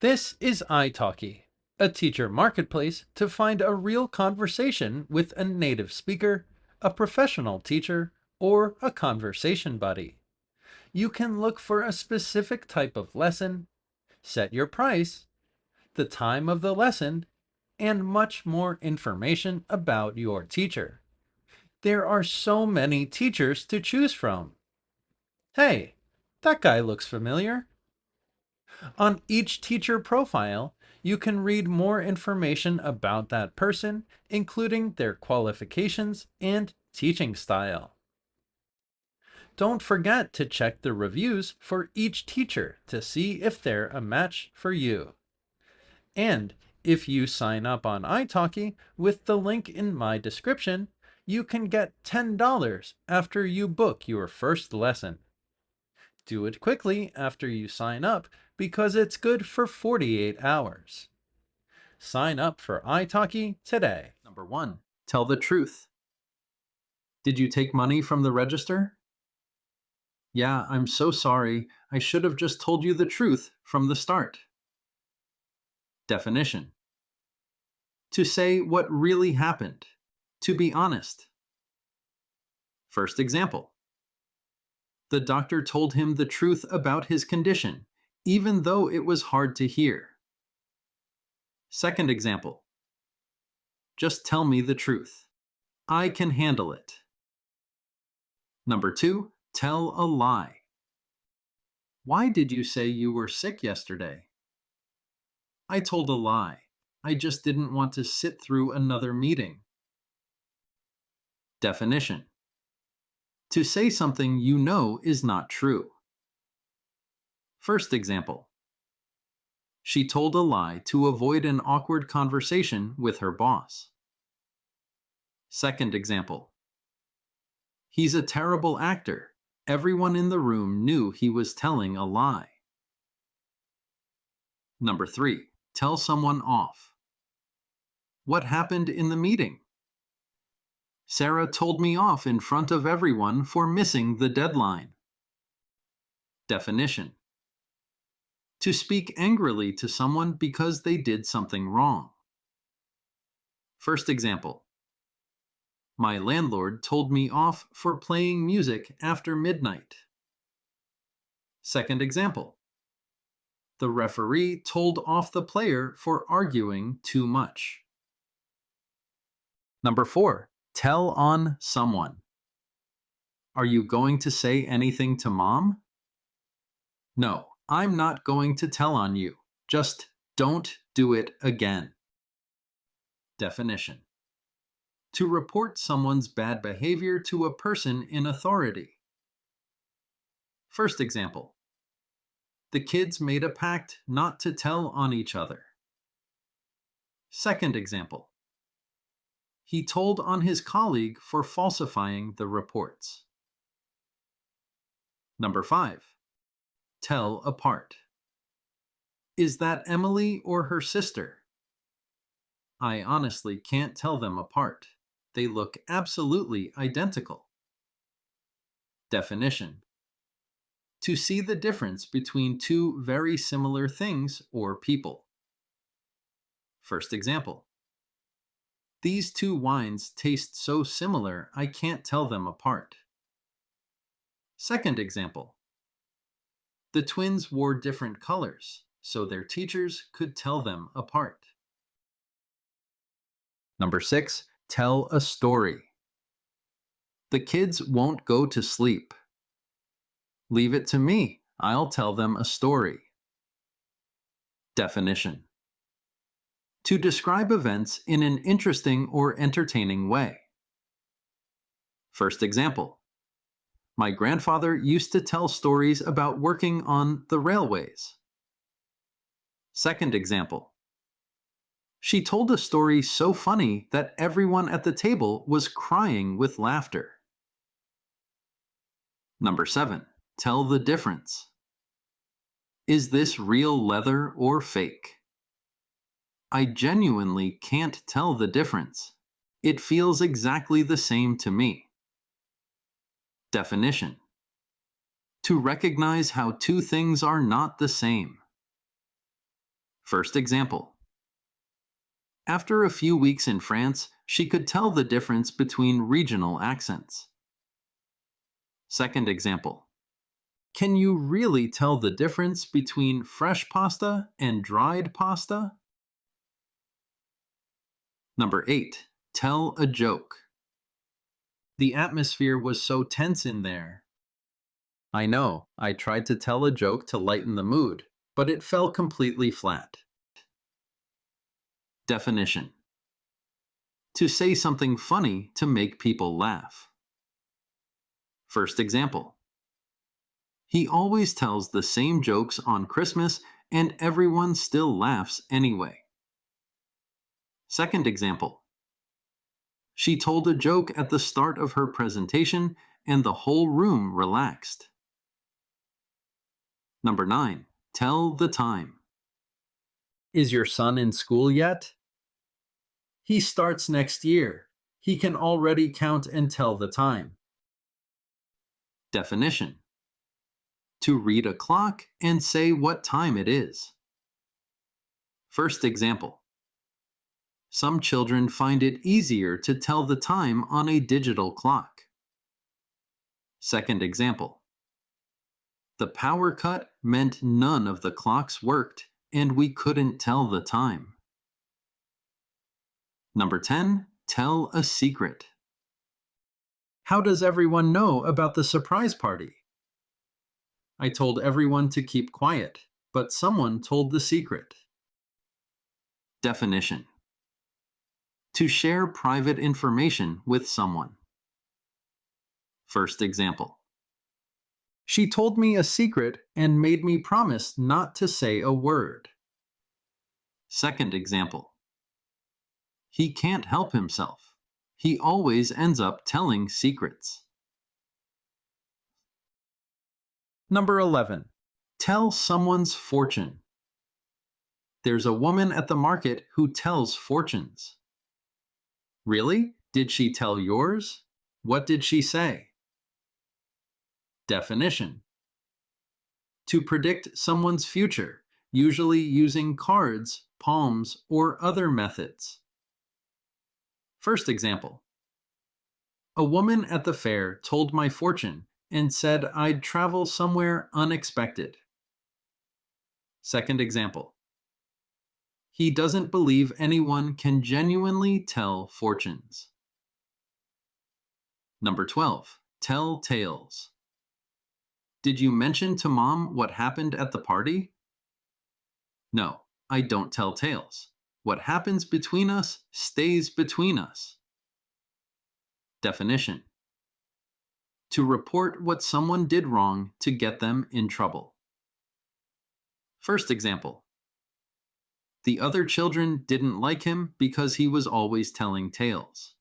This is italki, a teacher marketplace to find a real conversation with a native speaker, a professional teacher, or a conversation buddy. You can look for a specific type of lesson, set your price, the time of the lesson, and much more information about your teacher. There are so many teachers to choose from. Hey, that guy looks familiar. On each teacher profile, you can read more information about that person, including their qualifications and teaching style. Don't forget to check the reviews for each teacher to see if they're a match for you. And if you sign up on italki with the link in my description, you can get $10 after you book your first lesson. Do it quickly after you sign up because it's good for 48 hours. Sign up for italki today. Number 1. Tell the truth. Did you take money from the register? Yeah, I'm so sorry. I should have just told you the truth from the start. Definition: to say what really happened. To be honest. First example: the doctor told him the truth about his condition, even though it was hard to hear. Second example: just tell me the truth. I can handle it. Number 2, tell a lie. Why did you say you were sick yesterday? I told a lie. I just didn't want to sit through another meeting. Definition: to say something you know is not true. First example: she told a lie to avoid an awkward conversation with her boss. Second example: he's a terrible actor. Everyone in the room knew he was telling a lie. Number 3, tell someone off. What happened in the meeting? Sarah told me off in front of everyone for missing the deadline. Definition: to speak angrily to someone because they did something wrong. First example: my landlord told me off for playing music after midnight. Second example: the referee told off the player for arguing too much. Number 4, tell on someone. Are you going to say anything to mom? No, I'm not going to tell on you. Just don't do it again. Definition: to report someone's bad behavior to a person in authority. First example: the kids made a pact not to tell on each other. Second example: he told on his colleague for falsifying the reports. Number 5, tell apart. Is that Emily or her sister? I honestly can't tell them apart. They look absolutely identical. Definition: to see the difference between two very similar things or people. First example: these two wines taste so similar I can't tell them apart. Second example: the twins wore different colors, so their teachers could tell them apart. Number 6, tell a story. The kids won't go to sleep. Leave it to me. I'll tell them a story. Definition: to describe events in an interesting or entertaining way. First example: my grandfather used to tell stories about working on the railways. Second example: she told a story so funny that everyone at the table was crying with laughter. Number 7, tell the difference. Is this real leather or fake? I genuinely can't tell the difference. It feels exactly the same to me. Definition: to recognize how two things are not the same. First example. After a few weeks in France, she could tell the difference between regional accents. Second example. Can you really tell the difference between fresh pasta and dried pasta? Number 8. Tell a joke. The atmosphere was so tense in there. I know, I tried to tell a joke to lighten the mood, but it fell completely flat. Definition. To say something funny to make people laugh. First example. He always tells the same jokes on Christmas and everyone still laughs anyway. Second example. She told a joke at the start of her presentation and the whole room relaxed. Number 9. Tell the time. Is your son in school yet? He starts next year. He can already count and tell the time. Definition. To read a clock and say what time it is. First example. Some children find it easier to tell the time on a digital clock. Second example. The power cut meant none of the clocks worked and we couldn't tell the time. Number 10. Tell a secret. How does everyone know about the surprise party? I told everyone to keep quiet, but someone told the secret. Definition. To share private information with someone. First example. She told me a secret and made me promise not to say a word. Second example. He can't help himself. He always ends up telling secrets. Number 11. Tell someone's fortune. There's a woman at the market who tells fortunes. Really? Did she tell yours? What did she say? Definition. To predict someone's future, usually using cards, palms, or other methods. First example. A woman at the fair told my fortune and said I'd travel somewhere unexpected. Second example. He doesn't believe anyone can genuinely tell fortunes. Number 12. Tell tales. Did you mention to Mom what happened at the party? No, I don't tell tales. What happens between us stays between us. Definition. To report what someone did wrong to get them in trouble. First example. The other children didn't like him because he was always telling tales.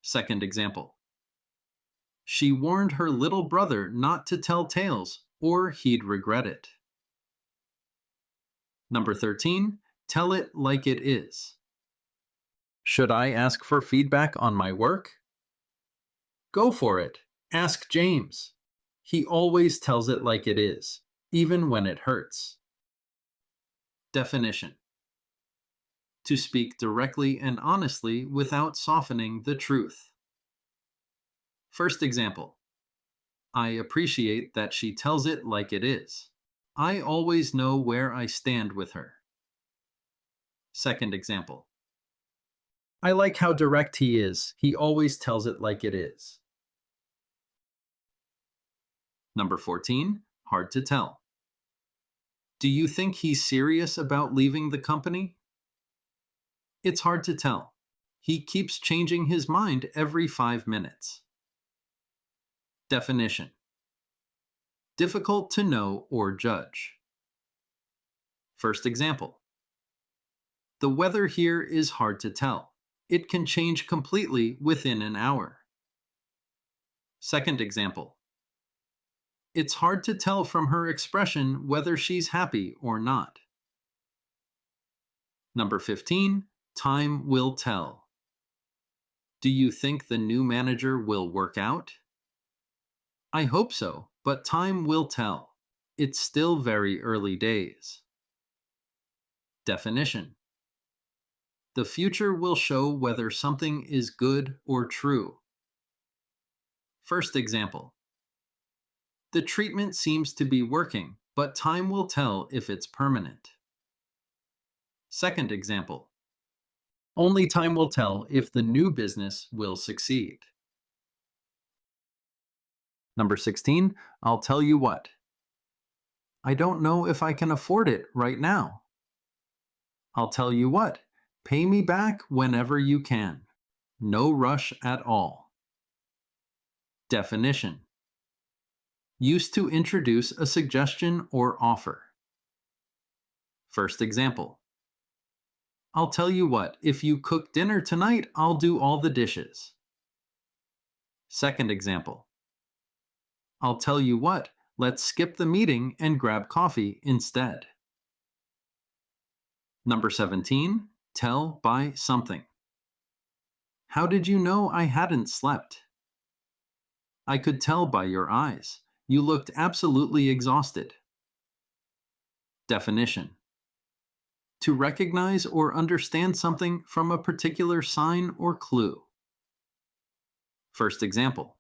Second example. She warned her little brother not to tell tales or he'd regret it. Number 13. Tell it like it is. Should I ask for feedback on my work? Go for it. Ask James. He always tells it like it is, even when it hurts. Definition. To speak directly and honestly without softening the truth. First example. I appreciate that she tells it like it is. I always know where I stand with her. Second example. I like how direct he is. He always tells it like it is. Number 14. Hard to tell. Do you think he's serious about leaving the company? It's hard to tell. He keeps changing his mind every 5 minutes. Definition. Difficult to know or judge. First example. The weather here is hard to tell. It can change completely within an hour. Second example. It's hard to tell from her expression whether she's happy or not. Number 15. Time will tell. Do you think the new manager will work out? I hope so, but time will tell. It's still very early days. Definition: the future will show whether something is good or true. First example: the treatment seems to be working, but time will tell if it's permanent. Second example: only time will tell if the new business will succeed. Number 16, I'll tell you what. I don't know if I can afford it right now. I'll tell you what. Pay me back whenever you can. No rush at all. Definition: used to introduce a suggestion or offer. First example: I'll tell you what, if you cook dinner tonight, I'll do all the dishes. Second example: I'll tell you what, let's skip the meeting and grab coffee instead. Number 17, tell by something. How did you know I hadn't slept? I could tell by your eyes. You looked absolutely exhausted. Definition: to recognize or understand something from a particular sign or clue. First example: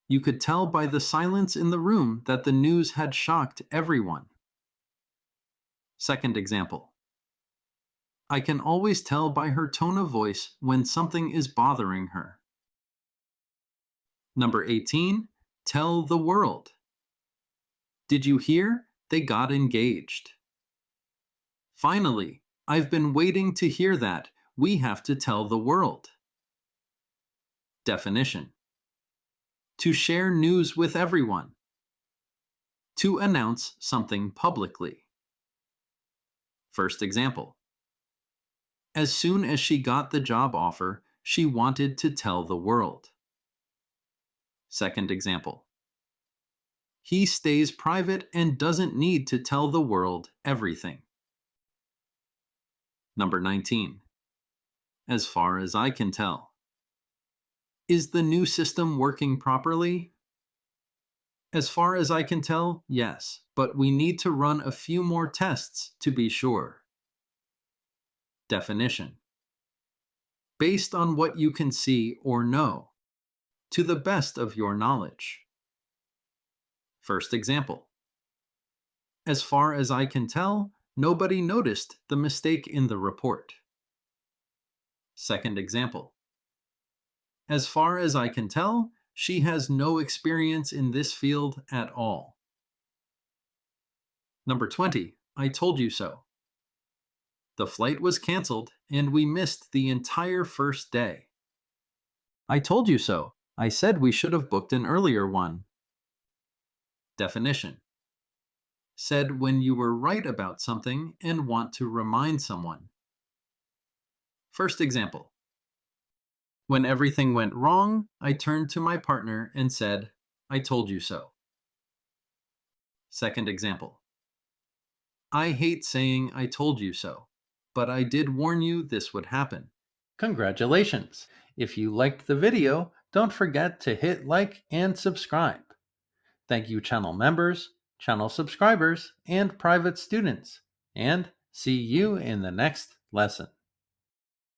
you could tell by the silence in the room that the news had shocked everyone. Second example: I can always tell by her tone of voice when something is bothering her. Number 18, tell the world. Did you hear? They got engaged. Finally, I've been waiting to hear that. We have to tell the world. Definition: to share news with everyone. To announce something publicly. First example: as soon as she got the job offer, she wanted to tell the world. Second example: he stays private and doesn't need to tell the world everything. Number 19, as far as I can tell. Is the new system working properly? As far as I can tell, yes, but we need to run a few more tests to be sure. Definition: based on what you can see or know, to the best of your knowledge. First example: as far as I can tell, nobody noticed the mistake in the report. Second example: as far as I can tell, she has no experience in this field at all. Number 20, I told you so. The flight was canceled and we missed the entire first day. I told you so. I said we should have booked an earlier one. Definition: said when you were right about something and want to remind someone. First example: when everything went wrong, I turned to my partner and said, I told you so. Second example: I hate saying I told you so, but I did warn you this would happen. Congratulations! If you liked the video, don't forget to hit like and subscribe. Thank you, channel members, channel subscribers, and private students. And see you in the next lesson.